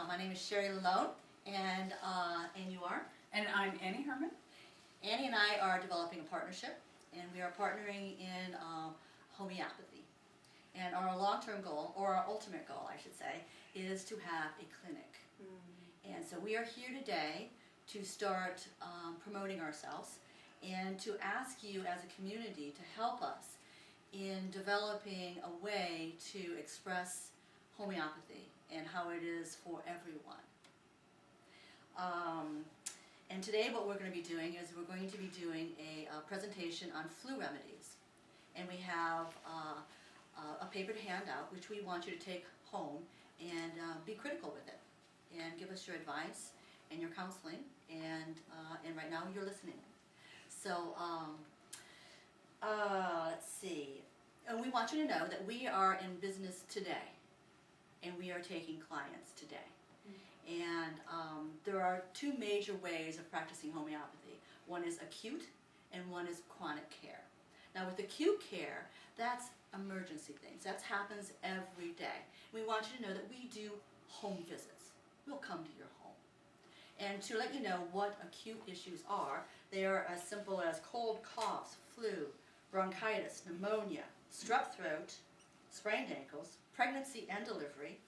My name is Sherry Lalone, and you are? And I'm Annie Herman. Annie and I are developing a partnership, and we are partnering in homeopathy. And our long-term goal, or our ultimate goal, I should say, is to have a clinic. And so we are here today to start promoting ourselves and to ask you as a community to help us in developing a way to express homeopathy and how it is for everyone. And today what we're going to be doing is we're going to be doing a presentation on flu remedies. And we have a paper to hand out, which we want you to take home and be critical with it and give us your advice and your counseling, and right now you're listening. So let's see. And we want you to know that we are in business today, and we are taking clients today. And there are two major ways of practicing homeopathy. One is acute, and one is chronic care. Now with acute care, that's emergency things. That happens every day. We want you to know that we do home visits. We'll come to your home. And to let you know what acute issues are, they are as simple as cold, coughs, flu, bronchitis, pneumonia, strep throat, sprained ankles, pregnancy and delivery,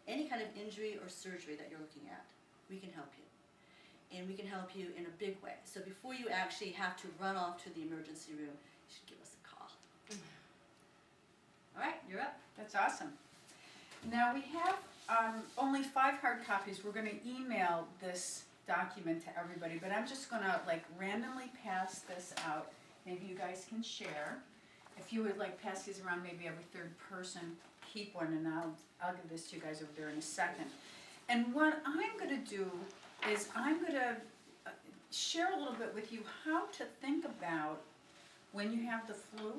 any kind of injury or surgery that you're looking at. We can help you. And we can help you in a big way. So before you actually have to run off to the emergency room, you should give us a call. All right, you're up. That's awesome. Now we have only 5 hard copies. We're going to email this document to everybody, but I'm just going to randomly pass this out. Maybe you guys can share. If you would pass these around, maybe every third person keep one, and I'll give this to you guys over there in a second. And what I'm going to do is I'm going to share a little bit with you how to think about when you have the flu,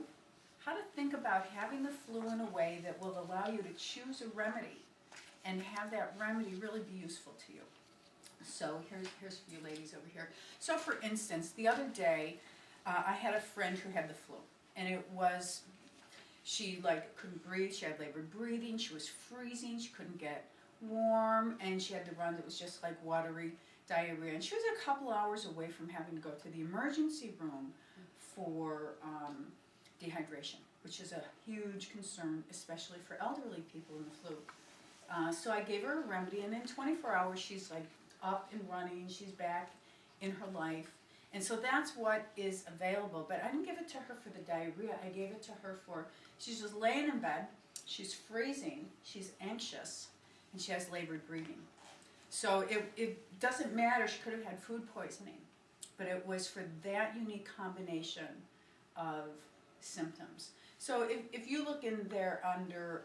how to think about having the flu in a way that will allow you to choose a remedy and have that remedy really be useful to you. So here's for you ladies over here. So for instance, the other day I had a friend who had the flu, and it was, she couldn't breathe, she had labored breathing, she was freezing, she couldn't get warm, and she had to run. It was just watery diarrhea, and she was a couple hours away from having to go to the emergency room for dehydration, which is a huge concern, especially for elderly people in the flu. So I gave her a remedy, and in 24 hours she's up and running, she's back in her life. And so that's what is available, but I didn't give it to her for the diarrhea. I gave it to her for, she's just laying in bed, she's freezing, she's anxious, and she has labored breathing. So it doesn't matter, she could have had food poisoning, but it was for that unique combination of symptoms. So if you look in there under,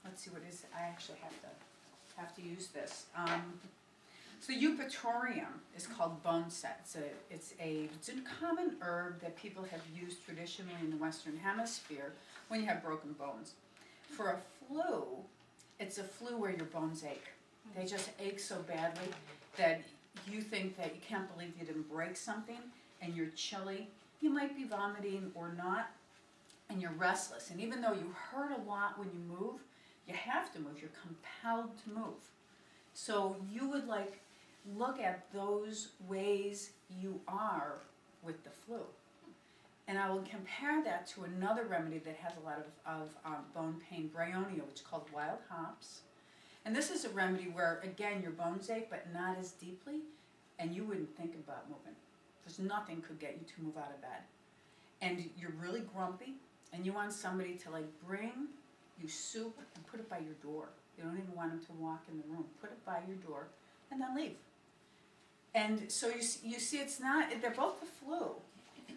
let's see what it is, I actually have to use this. So eupatorium is called bone set. It's a common herb that people have used traditionally in the Western Hemisphere when you have broken bones. For a flu, it's a flu where your bones ache. They just ache so badly that you think that you can't believe you didn't break something, and you're chilly. You might be vomiting or not, and you're restless. And even though you hurt a lot when you move, you have to move. You're compelled to move. So you would look at those ways you are with the flu. And I will compare that to another remedy that has a lot of bone pain, bryonia, which is called wild hops. And this is a remedy where, again, your bones ache, but not as deeply, and you wouldn't think about moving. There's nothing could get you to move out of bed. And you're really grumpy, and you want somebody to bring you soup and put it by your door. You don't even want them to walk in the room. Put it by your door, and then leave. And so you see, it's not, they're both the flu,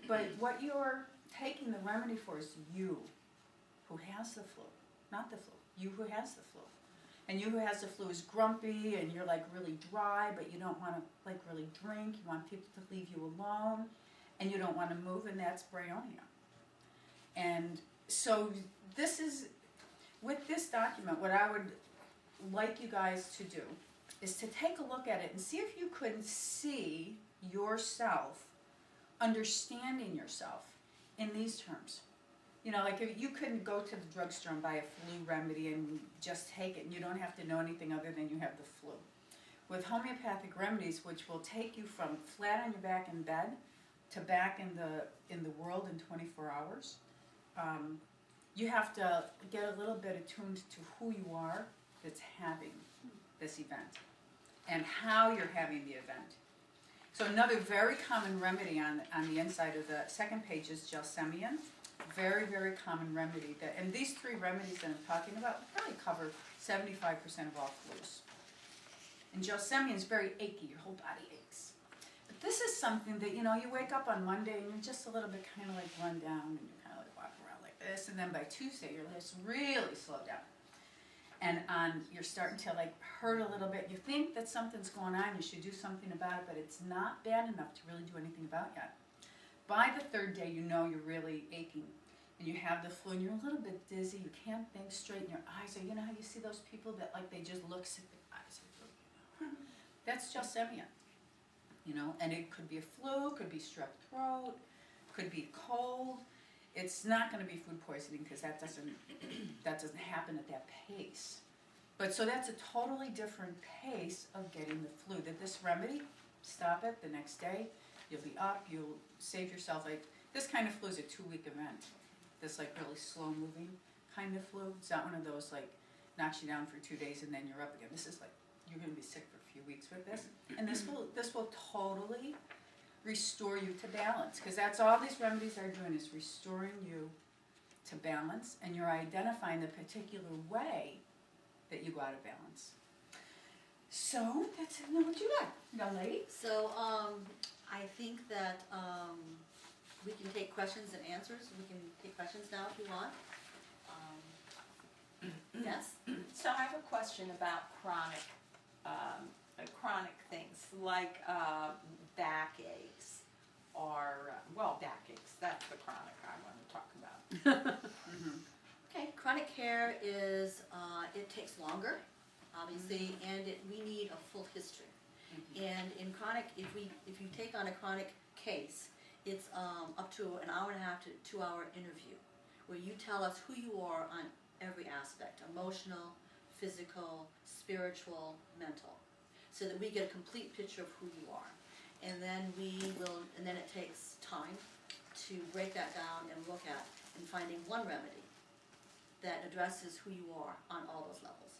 but what you're taking the remedy for is you who has the flu, not the flu, you who has the flu. And you who has the flu is grumpy, and you're really dry, but you don't want to really drink, you want people to leave you alone, and you don't want to move, and that's bryonia. And so this is, with this document, what I would like you guys to do is to take a look at it and see if you could see yourself, understanding yourself in these terms. You know, if you couldn't go to the drugstore and buy a flu remedy and just take it, and you don't have to know anything other than you have the flu. with homeopathic remedies, which will take you from flat on your back in bed to back in the world in 24 hours, you have to get a little bit attuned to who you are that's having this event and how you're having the event. So another very common remedy on the inside of the second page is gelsemium. Very, very common remedy. And these three remedies that I'm talking about probably cover 75% of all flus. And gelsemium is very achy. Your whole body aches. But this is something that, you know, you wake up on Monday and you're just a little bit kind of like run down and you're kind of like walking around like this. And then by Tuesday, you're just really slowed down. And you're starting to like hurt a little bit. You think that something's going on, you should do something about it, but it's not bad enough to really do anything about it yet. By the third day, you know you're really aching. And you have the flu and you're a little bit dizzy, you can't think straight, and your eyes are, you know how you see those people that like they just look sick, their eyes are really, that's gelsemium. You know, and it could be a flu, could be strep throat, could be cold. It's not going to be food poisoning because that doesn't happen at that pace. But so that's a totally different pace of getting the flu. That this remedy, stop it the next day, you'll be up, you'll save yourself. Like this kind of flu is a 2-week event. This like really slow moving kind of flu. It's not one of those like knocks you down for 2 days and then you're up again. This is like you're going to be sick for a few weeks with this, and this will totally restore you to balance, because that's all these remedies are doing, is restoring you to balance, and you're identifying the particular way that you go out of balance. So that's it. Now what you got, young lady? So I think that we can take questions and answers. We can take questions now if you want. Yes? So I have a question about chronic things like backaches or, well, backaches. That's the chronic I want to talk about. Okay, chronic care is, it takes longer, obviously, and we need a full history. And in chronic, if you take on a chronic case, it's up to an hour and a half to 2-hour interview where you tell us who you are on every aspect, emotional, physical, spiritual, mental, so that we get a complete picture of who you are. And then it takes time to break that down and look at and finding one remedy that addresses who you are on all those levels.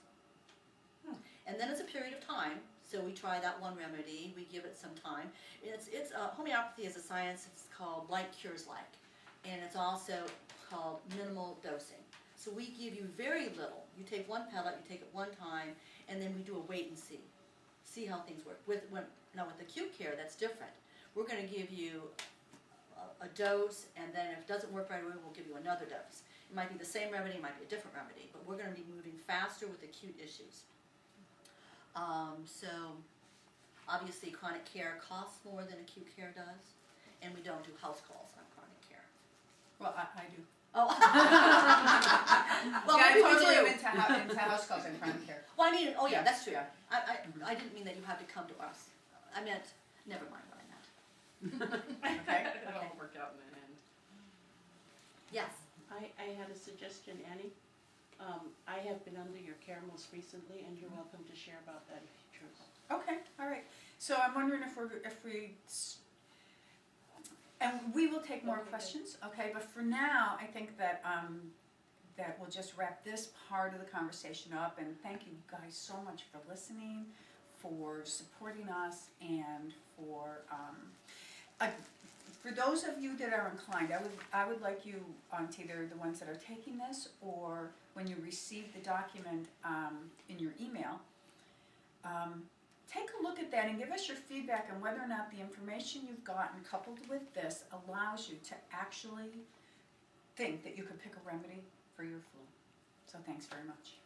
And then it's a period of time, so we try that one remedy, we give it some time. It's homeopathy is a science. It's called like cures like, and it's also called minimal dosing. So we give you very little. You take one pellet, you take it one time, and then we do a wait and see how things work. Now with acute care, that's different. We're going to give you a dose, and then if it doesn't work right away, we'll give you another dose. It might be the same remedy, it might be a different remedy, but we're going to be moving faster with acute issues. So obviously chronic care costs more than acute care does, and we don't do house calls on chronic care. Well, I do. Oh. Well, yeah, I maybe totally we do. am into house calls and chronic care. Well, I mean, oh yeah, that's true. Yeah. I didn't mean that you have to come to us. I meant, never mind what I meant. Okay. That'll work out in the end. Yes. I had a suggestion, Annie. I have been under your care most recently, and you're welcome to share about that if you choose. Okay, all right. So I'm wondering and we will take more questions, okay? But for now, I think that that we'll just wrap this part of the conversation up. And thank you guys so much for listening, for supporting us, and for those of you that are inclined, I would like you, to either the ones that are taking this or when you receive the document in your email, take a look at that and give us your feedback on whether or not the information you've gotten coupled with this allows you to actually think that you could pick a remedy for your flu. So thanks very much.